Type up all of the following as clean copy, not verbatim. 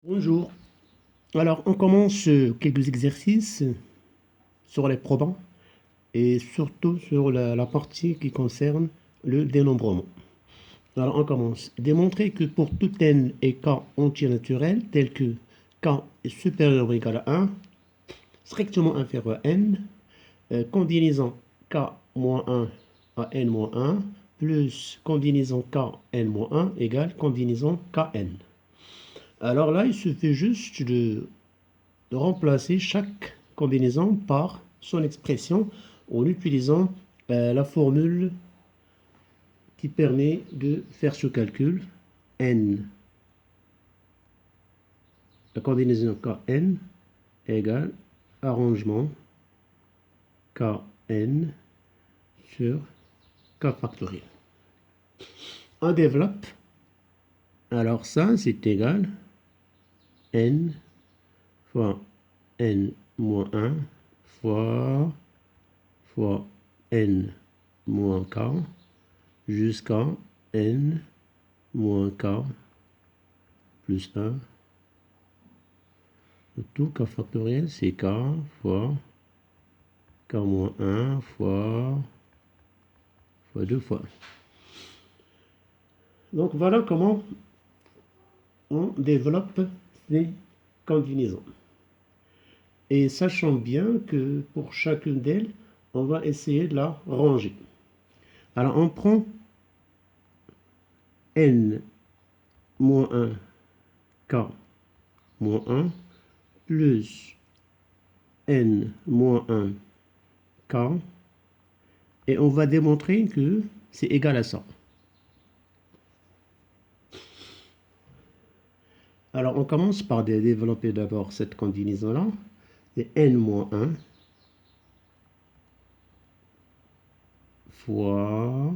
Bonjour. Alors, on commence quelques exercices sur les probants et surtout sur la partie qui concerne le dénombrement. Alors, on commence. Démontrer que pour tout n et k entier naturel, tel que k est supérieur ou égal à 1, strictement inférieur à n, combinaison k moins 1 à n moins 1, plus combinaison k n moins 1 égale combinaison kn. Alors là, il suffit juste de remplacer chaque combinaison par son expression en utilisant la formule qui permet de faire ce calcul. N, la combinaison Kn égale arrangement Kn sur K factoriel. On développe. Alors ça, c'est égal N fois N moins 1 fois N moins K jusqu'à N moins K plus 1. Le tout K factoriel, c'est K fois K moins 1 fois 2 fois. Donc voilà comment on développe ces combinaisons. Et sachant bien que pour chacune d'elles, on va essayer de la ranger. Alors on prend N moins 1 K moins 1 plus N moins 1 K et on va démontrer que c'est égal à ça. Alors on commence par développer d'abord cette combinaison-là. C'est N-1 fois...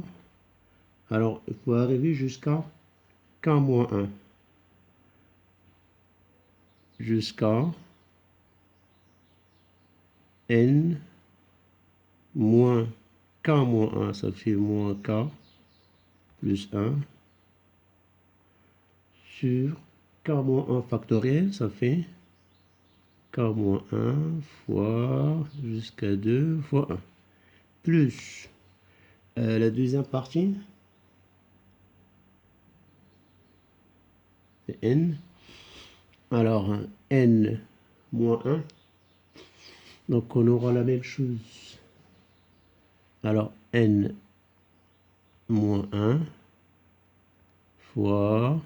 Alors il faut arriver jusqu'à K-1 jusqu'à N moins K-1, ça fait moins K plus 1 sur K-1 factoriel, ça fait K-1 fois jusqu'à 2 fois 1 plus la deuxième partie, c'est N. Alors, N moins 1. Donc, on aura la même chose. Alors, N moins 1 fois...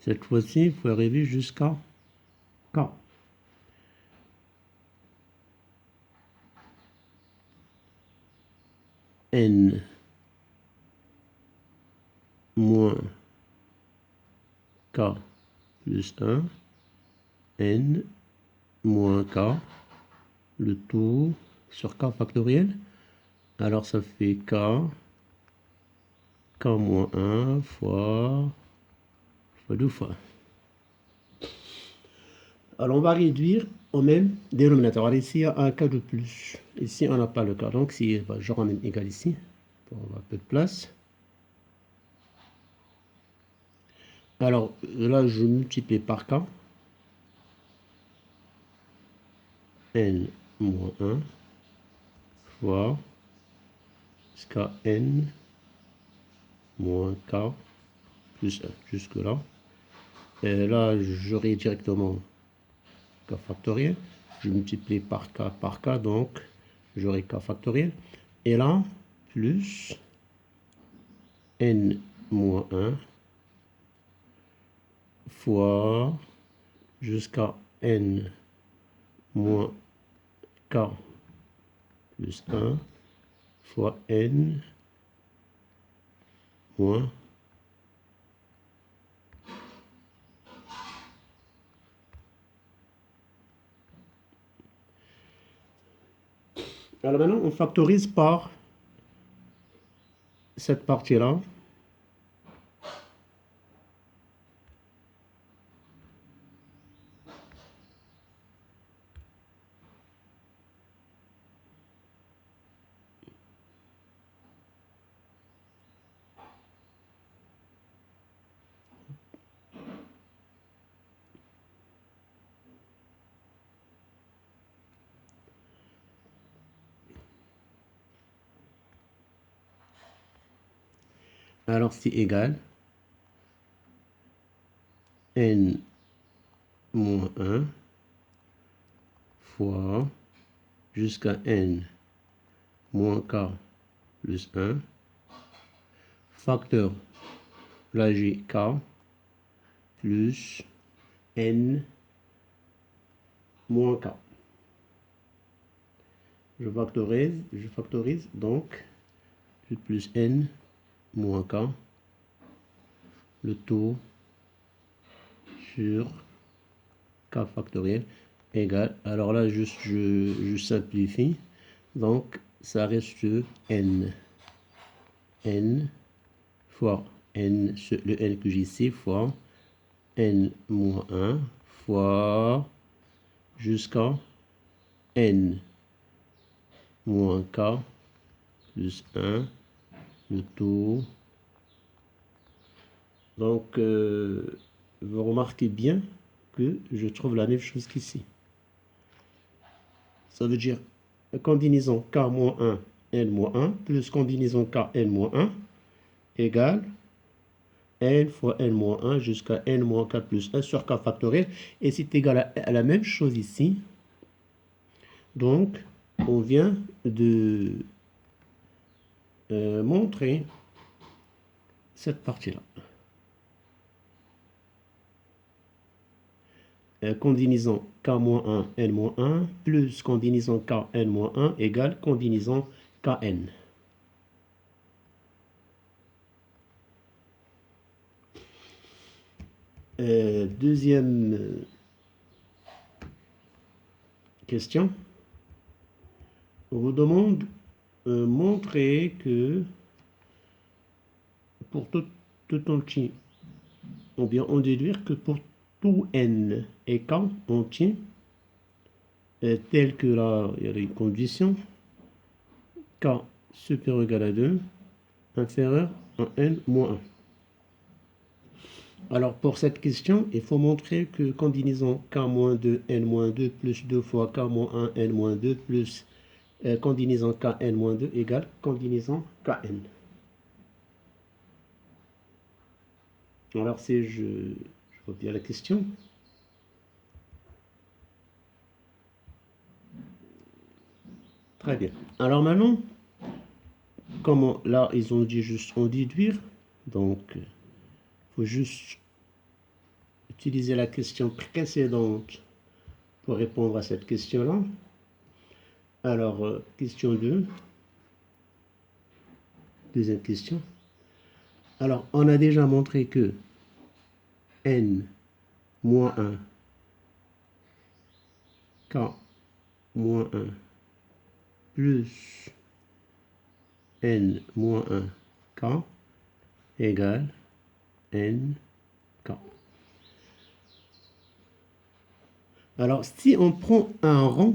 Cette fois-ci, il faut arriver jusqu'à K. N moins K plus 1. N moins K. Le tout sur K factoriel. Alors, ça fait K moins 1 fois 2 fois. Alors, on va réduire au même dénominateur. Alors, ici, il y a un cas de plus. Ici, on n'a pas le cas. Donc, si je ramène égal ici, pour avoir un peu de place. Alors, là, je multiplie par K. N moins 1 fois jusqu'à N moins K plus 1. Jusque-là. Et là, j'aurai directement K factoriel. Je multiplie par K, donc j'aurai K factoriel. Et là, plus N moins 1 fois jusqu'à N moins K plus 1 fois N moins Alors maintenant, on factorise par cette partie-là. Alors c'est égal n moins 1 fois jusqu'à n moins k plus 1 facteur là j'ai k plus n moins k. Je factorise donc plus n moins k, le tout sur k factoriel égale, alors là juste je simplifie, donc ça reste n fois n, le n que j'ai ici, fois n moins 1 fois jusqu'à n moins k plus 1, le tout. Donc, vous remarquez bien que je trouve la même chose qu'ici. Ça veut dire combinaison k-1, n-1, plus combinaison k-n-1 égale n fois n-1 jusqu'à n-k plus 1 sur k factoriel. Et c'est égal à la même chose ici. Donc, on vient de montrer cette partie-là. Combinaison k-1, n-1 plus combinaison k-n-1 égale combinaison kn. Deuxième question. On vous demande de montrer que pour tout entier, ou bien on déduire que pour tout n et k entier, tel que là, il y a les conditions, k supérieur ou égal à 2, inférieur à n moins 1. Alors pour cette question, il faut montrer que combinaison k-2, n-2 plus 2 fois k-1, n-2 plus combinaison kn-2 égale combinaison kn. Alors si je reviens à la question. Très bien. Alors maintenant, comment là ils ont dit juste en déduire, donc il faut juste utiliser la question précédente pour répondre à cette question-là. Alors, question 2. Deuxième question. Alors, on a déjà montré que n moins 1, k moins 1, plus n moins 1, k égale n, k. Alors, si on prend un rang,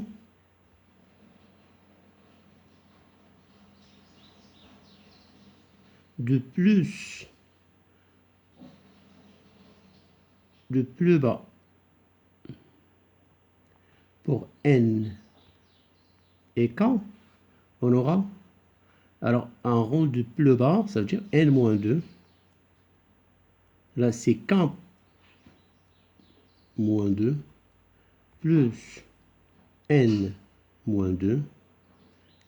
de plus bas pour n et k, on aura alors un rang de plus bas, ça veut dire n-2. Là, c'est k-2 plus n-2,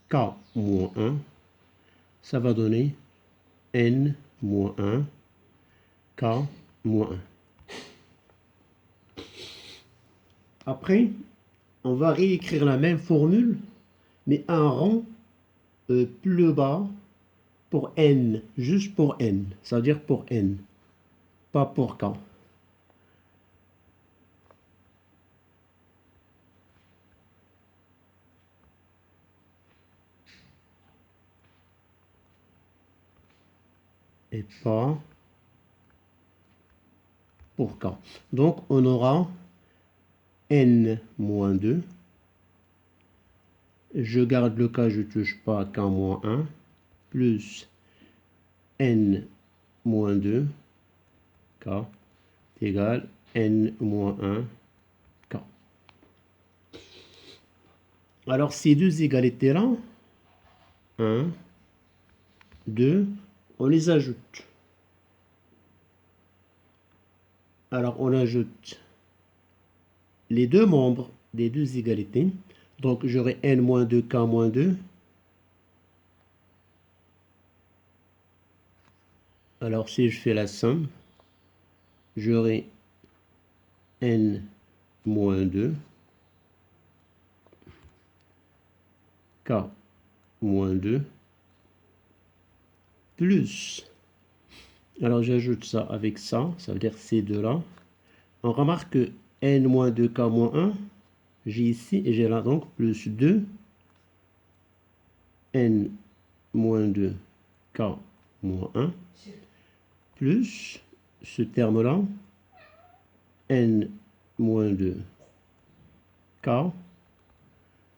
k-1, ça va donner n-1, k-1. Après, on va réécrire la même formule, mais un rang plus bas pour n, juste pour n, ça veut dire pour n, pas pour k. Et pas pour k. Donc, on aura n-2. Je garde le k, je ne touche pas à k-1, plus n-2, k, égale n-1, k. Alors, ces deux égalités-là, 1, 2, on les ajoute. Alors, on ajoute les deux membres des deux égalités. Donc, j'aurai n-2k-2. Alors, si je fais la somme, j'aurai n-2 k-2 plus, alors j'ajoute ça avec ça veut dire ces deux-là. On remarque que n-2k-1, j'ai ici et j'ai là donc plus 2 n-2k-1 plus ce terme-là n-2k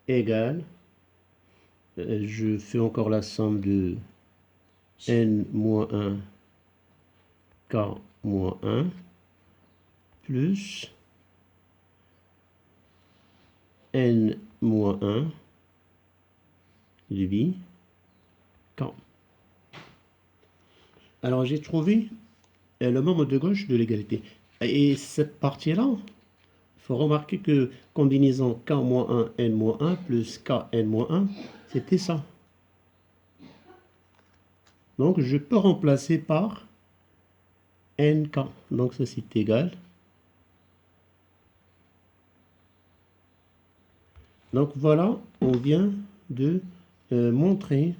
égale, je fais encore la somme de n-1 k-1 plus n-1 divisé k. Alors j'ai trouvé le membre de gauche de l'égalité. Et cette partie-là, il faut remarquer que combinaison k-1, n-1 plus k, n-1, c'était ça. Donc je peux remplacer par nk. Donc ça c'est égal. Donc voilà, on vient de montrer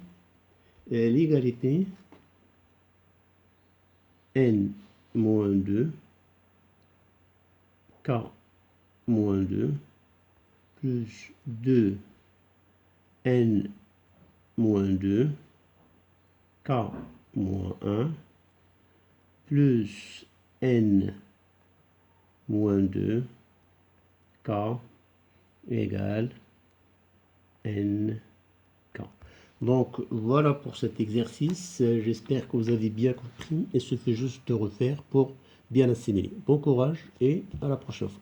l'égalité n-2 k-2 plus 2 n-2 k-1 plus n-2 k égale n k. Donc voilà pour cet exercice. J'espère que vous avez bien compris et il suffit juste de refaire pour bien assimiler. Bon courage et à la prochaine fois.